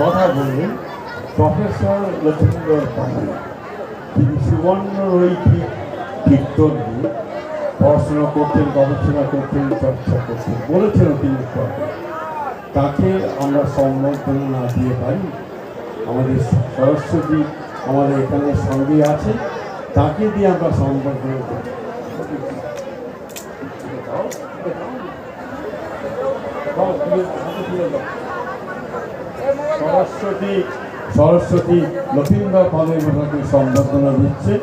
কথা বললেন প্রফেসর লক্ষ্মীন্দর পাল। তিনি সুবর্ণরৈখিক কীর্তন নিয়ে পড়াশোনা করতেন, গবেষণা করতেন, চর্চা করতেন, বলেছেন তিনি। তাকে আমরা সম্বর্ধনা না দিয়ে পারি? আমাদের সরস্বতী আমাদের এখানে সঙ্গে আছে, তাকে দিয়ে আমরা সম্বর্ধনা করি। সরস্বতী লক্ষ্মীন্দর পালের তাকে সম্বর্ধনা দিচ্ছে।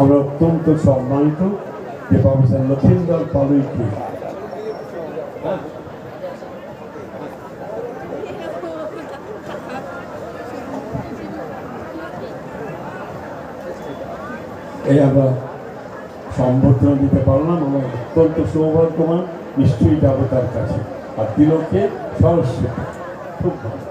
আমরা অত্যন্ত সম্মানিত যে প্রফেসর লক্ষ্মীন্দর পালুইকে এই আমরা সম্বর্ধনা দিতে পারলাম। আমার অত্যন্ত সৌভাগ্যবান, নিশ্চয়ই যাবো তার কাছে। আর তিলকে সরস্বতী খুব ভালো।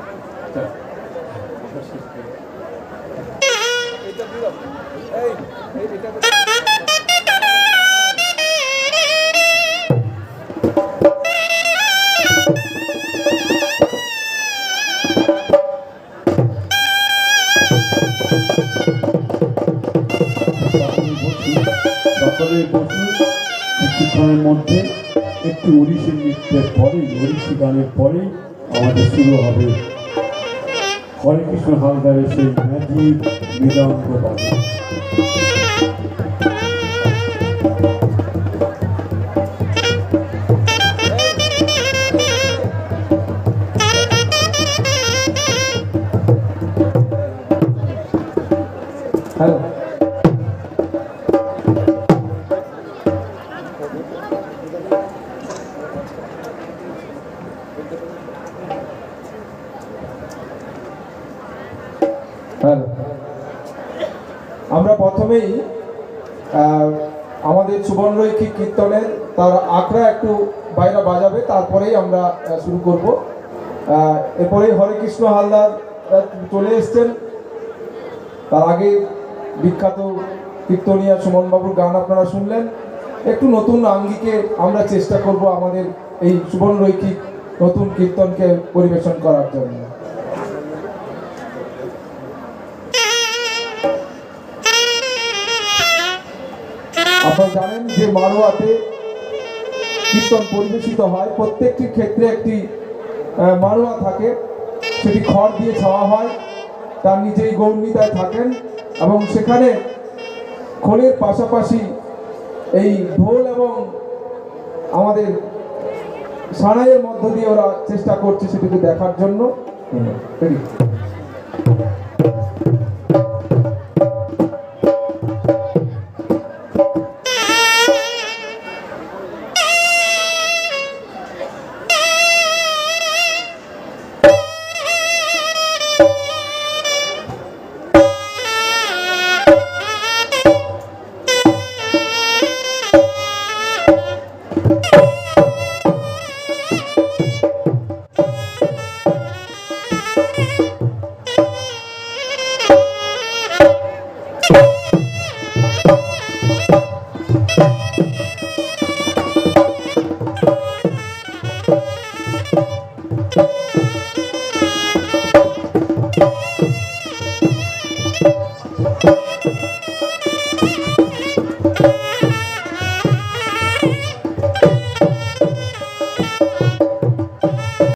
সকলের বসুন। কিছুক্ষণের মধ্যে একটু ওড়িশি নৃত্যের পরেই, ওড়িশি গানের পরেই আমাদের শুরু হবে হরেকৃষ্ণ হালদারের সেই ম্যাজিক মৃদঙ্গ বাদন। হ্যালো, আমরা প্রথমেই আমাদের সুবর্ণরৈখিক কীর্তনের তার আখড়া একটু বাইরে বাজাবে, তারপরেই আমরা শুরু করব। এরপরেই হরেকৃষ্ণ হালদার চলে এসছেন। তার আগে বিখ্যাত কীর্তনিয়া সুমনবাবুর গান আপনারা শুনলেন। একটু নতুন আঙ্গিকে আমরা চেষ্টা করব আমাদের এই সুবর্ণরৈখিক নতুন কীর্তনকে পরিবেশন করার জন্য। আপনারা জানেন যে মারোয়াতে কীর্তন পরিবেশিত হয়, প্রত্যেকটি ক্ষেত্রে একটি মারোয়া থাকে, সেটি খড় দিয়ে ছাওয়া হয়। তার নিজেই গৌরনীতায় থাকেন এবং সেখানে খোলের পাশাপাশি এই ঢোল এবং আমাদের সানাইয়ের মধ্য দিয়ে ওরা চেষ্টা করছে সেটিকে দেখার জন্য।